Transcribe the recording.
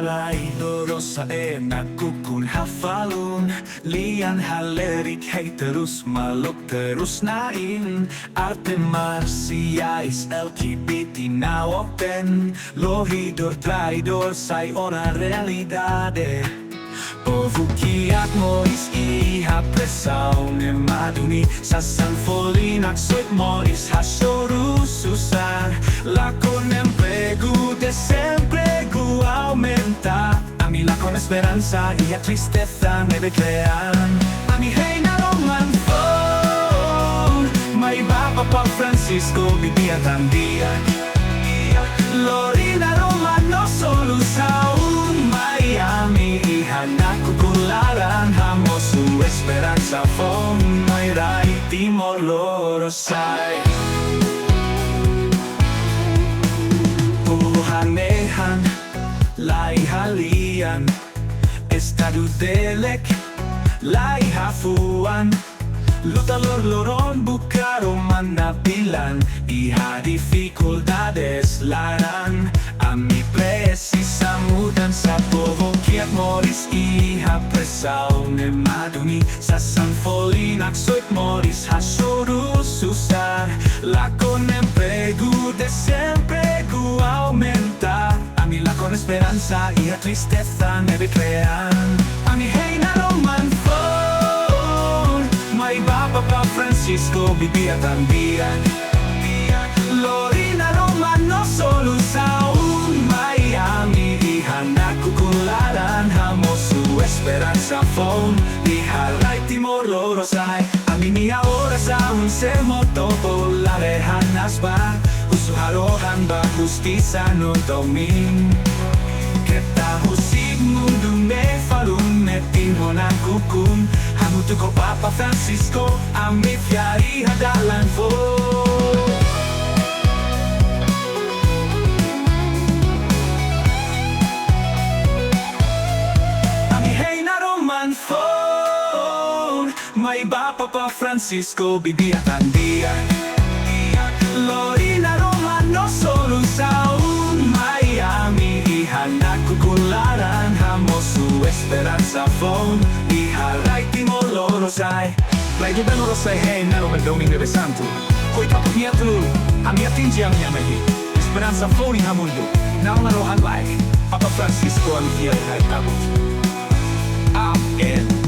Aray Rosa nagkukunhafalun Lian halerik hey terus maluk terus nain Arte marciais LGBT na open Lohidor traidor sai ora realidade Povo que Moris iha pressão ne maduni Sa sanfolinak soit Moris hashoru susar La con emprego desemprego aumenta A mí la con esperanza y a tristeza me recrean A mi reina Roman phone May Papa Francisco vivía tan día Lorina Romano solusaun Miami hija nakukularan Hamo su esperanza phone May rai Timor Lorosay Puhanehan Lai halian Estado delek Lai hafuan Luta loron bukaron manapilan Iha dificultades laran A mi precisa mudanza Povo que Moris iha pressão ne maduni Sa sanfolinak soit Moris hashoru susar La con emprego desemprego aumenta A mí la con esperanza y a tristeza me recrean A mi reina Roman May Papa Francisco vivía tan día Lorina Romano solusaun Miami hija nakukularan Hamo su esperanza phone Hija rai Timor Lorosay A mí ni ahora aún se moto popularehan asba Usuharohan ba justicia no domin Kita husig mundo me falun Netinho na kukun Hamutu ko Papa Francisco A mi fiari hadalan fo A mi reina Roman phone May Papa Francisco vivía tan día Lorina Romano solusaun Miami hija nakukularan Hamo su esperanza phone Hija rai Timor Lorosay Lagi ben Lorosay hey nero men domingo de santo Koi Papa miatu A mi atingi ang yamahi Esperanza phone ha mundo Nauna rohan like Papa Francisco ang fiel kay tabot Amen